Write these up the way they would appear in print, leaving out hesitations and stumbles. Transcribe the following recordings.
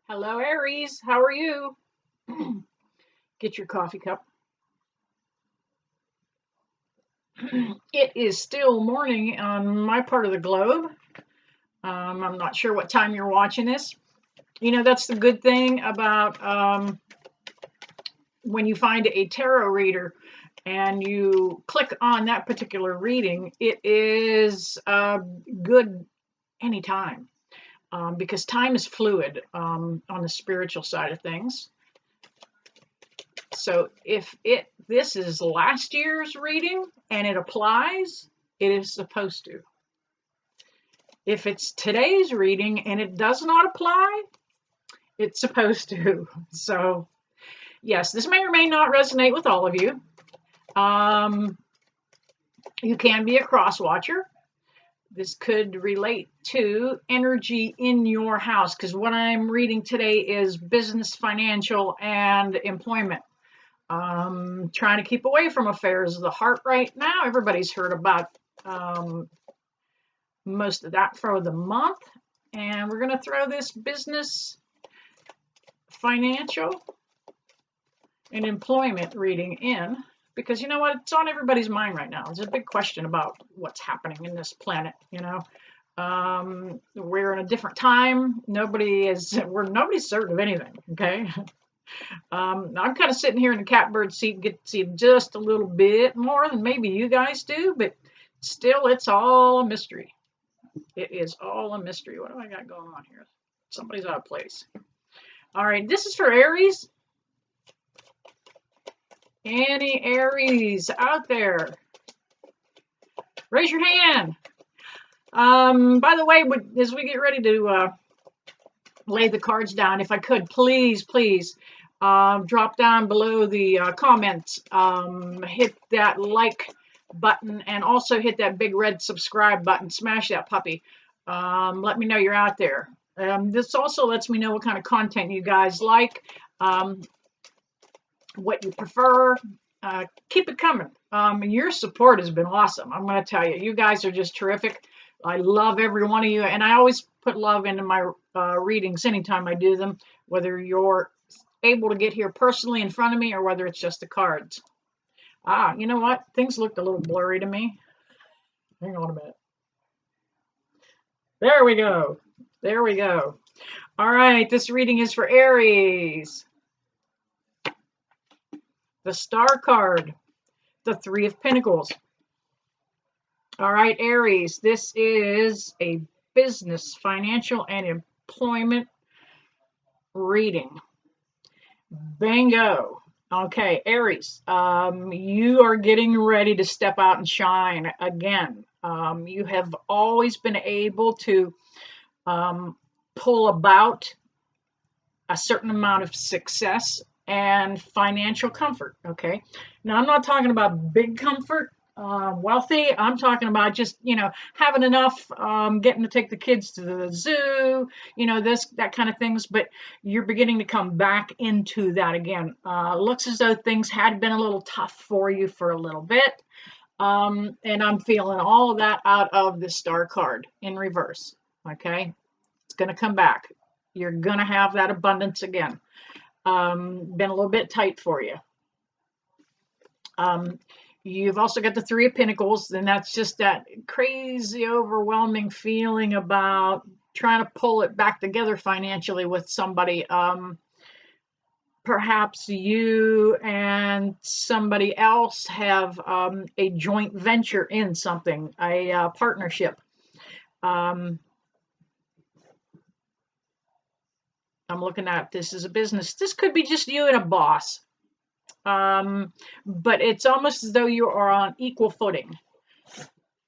Hello, Aries. How are you? Get your coffee cup. It is still morning on my part of the globe. I'm not sure what time you're watching this. You know, that's the good thing about when you find a tarot reader and you click on that particular reading, it is good anytime because time is fluid on the spiritual side of things. So if this is last year's reading and it applies, it is supposed to. If it's today's reading and it does not apply, it's supposed to. So yes, this may or may not resonate with all of you. You can be a cross watcher. This could relate to energy in your house because what I'm reading today is business, financial, and employment. Trying to keep away from affairs of the heart right now. Everybody's heard about most of that for the month. And we're going to throw this business, financial, and employment reading in because you know what? It's on everybody's mind right now. There's a big question about what's happening in this planet, you know. We're in a different time. Nobody's certain of anything, okay? I'm kind of sitting here in the catbird seat, get to see just a little bit more than maybe you guys do, but still, it's all a mystery. It is all a mystery. What do I got going on here? Somebody's out of place. All right, this is for Aries. Any Aries out there? Raise your hand. By the way, as we get ready to lay the cards down, if I could, please drop down below the comments, hit that like button, and also hit that big red subscribe button. Smash that puppy. Let me know you're out there. This also lets me know what kind of content you guys like, what you prefer. Keep it coming. Your support has been awesome. I'm going to tell you, you guys are just terrific. I love every one of you, and I always put love into my readings anytime I do them, whether you're able to get here personally in front of me or whether it's just the cards. You know what? Things looked a little blurry to me. Hang on a minute. There we go. There we go. All right, this reading is for Aries. The Star card, the Three of Pentacles. All right, Aries, this is a business, financial, and employment reading. Bingo. Okay, Aries, you are getting ready to step out and shine again. You have always been able to pull about a certain amount of success and financial comfort, okay? Now, I'm not talking about big comfort, wealthy. I'm talking about just, you know, having enough, getting to take the kids to the zoo, you know, that kind of things. But you're beginning to come back into that again. Looks as though things had been a little tough for you for a little bit. And I'm feeling all of that out of the Star card in reverse, okay? It's going to come back. You're going to have that abundance again. Been a little bit tight for you. You've also got the Three of Pentacles, and that's just that crazy, overwhelming feeling about trying to pull it back together financially with somebody. Perhaps you and somebody else have a joint venture in something, a partnership. I'm looking at this as a business. This could be just you and a boss. But it's almost as though you are on equal footing.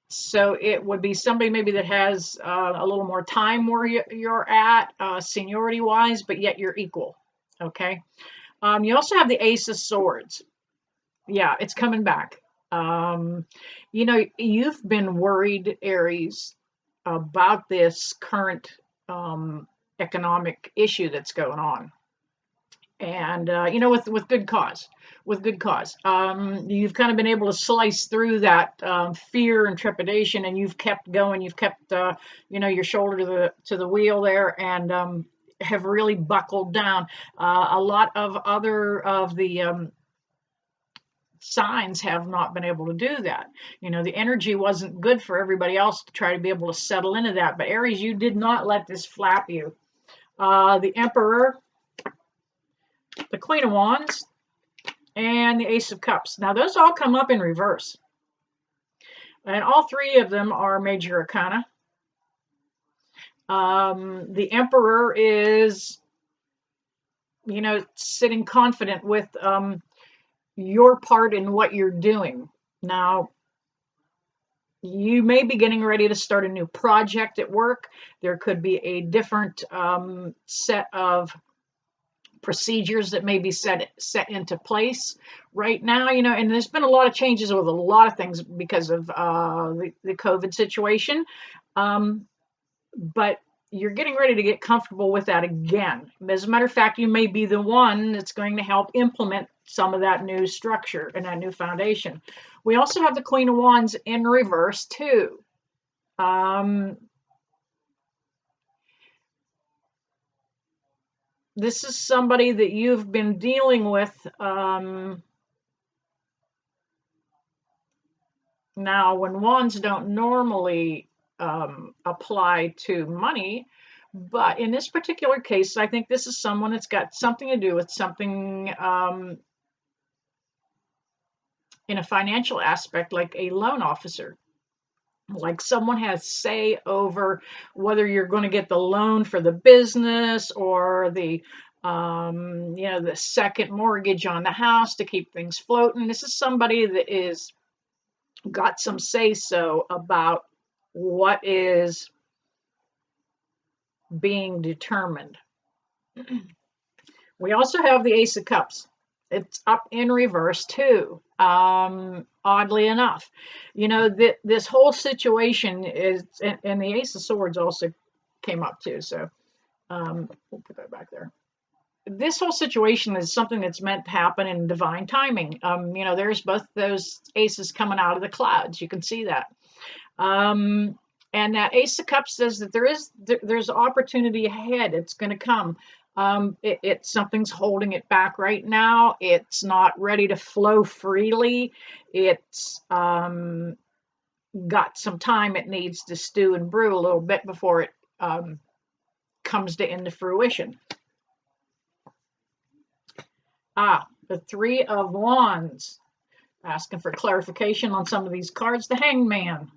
So it would be somebody maybe that has a little more time where you're at, seniority wise, but yet you're equal. Okay. You also have the Ace of Swords. Yeah, it's coming back. You know, you've been worried, Aries, about this current economic issue that's going on. And, you know, with good cause. You've kind of been able to slice through that fear and trepidation, and you've kept going. You've kept, you know, your shoulder to the wheel there, and have really buckled down. A lot of other of the signs have not been able to do that. The energy wasn't good for everybody else to try to be able to settle into that. But Aries, you did not let this flap you. The Emperor, the Queen of Wands, and the Ace of Cups. Now, those all come up in reverse. And all three of them are major arcana. The Emperor is, sitting confident with your part in what you're doing. Now, you may be getting ready to start a new project at work. There could be a different set of procedures that may be set into place right now, and there's been a lot of changes with a lot of things because of the COVID situation. But you're getting ready to get comfortable with that again. As a matter of fact, you may be the one that's going to help implement some of that new structure and that new foundation. We also have the Queen of Wands in reverse too. This is somebody that you've been dealing with. Now, when wands don't normally apply to money, but in this particular case, I think this is someone that's got something to do with something in a financial aspect, like a loan officer. Like someone has say over whether you're going to get the loan for the business or the the second mortgage on the house to keep things floating. This is somebody that is got some say so about what is being determined. We also have the Ace of Cups. It's up in reverse too. Oddly enough, this whole situation is, and the Ace of Swords also came up too. So we'll put that back there. This whole situation is something that's meant to happen in divine timing. There's both those aces coming out of the clouds. You can see that. And that Ace of Cups says that there's opportunity ahead. It's going to come. Something's holding it back right now. It's not ready to flow freely. It's got some time it needs to stew and brew a little bit before it comes into fruition. The Three of Wands. Asking for clarification on some of these cards. The Hangman.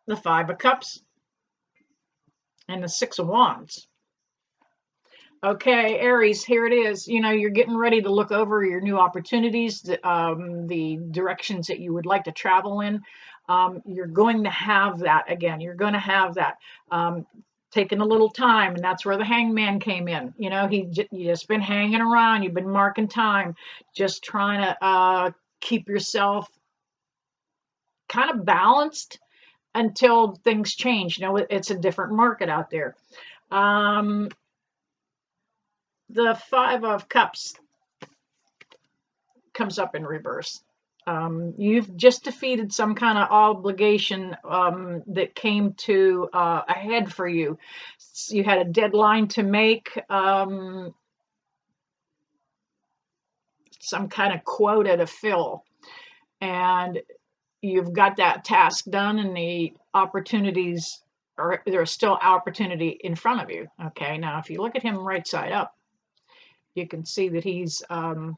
The Five of Cups. And the Six of Wands. Okay, Aries, here it is. You're getting ready to look over your new opportunities, the directions that you would like to travel in. You're going to have that again. You're going to have that. Taking a little time, and that's where the Hangman came in. You just been hanging around. You've been marking time, just trying to keep yourself kind of balanced until things change. It's a different market out there. The Five of Cups comes up in reverse. You've just defeated some kind of obligation that came to a head for you. You had a deadline to make, some kind of quota to fill, and you've got that task done, and the opportunities there's still opportunity in front of you. Okay, now if you look at him right side up, you can see that he's kind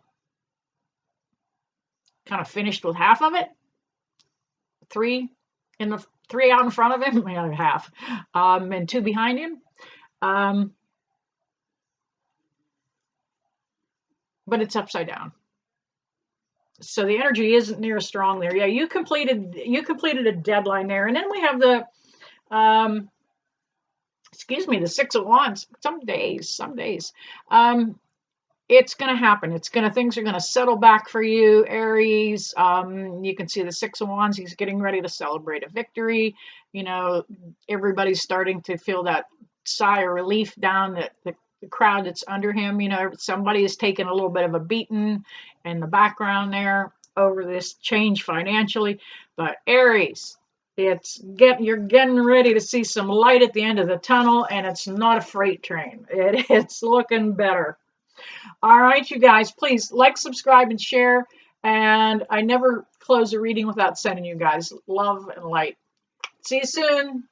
of finished with half of it. Three out in front of him, half, and two behind him. But it's upside down. So the energy isn't near strong there. Yeah, you completed a deadline there, and then we have the the Six of Wands. Some days. It's going to happen. Things are going to settle back for you, Aries. You can see the Six of Wands. He's getting ready to celebrate a victory. Everybody's starting to feel that sigh of relief down the crowd that's under him. Somebody is taking a little bit of a beating in the background there over this change financially. But Aries, You're getting ready to see some light at the end of the tunnel, and it's not a freight train. It's looking better. All right, you guys, please like, subscribe, and share. And I never close a reading without sending you guys love and light. See you soon.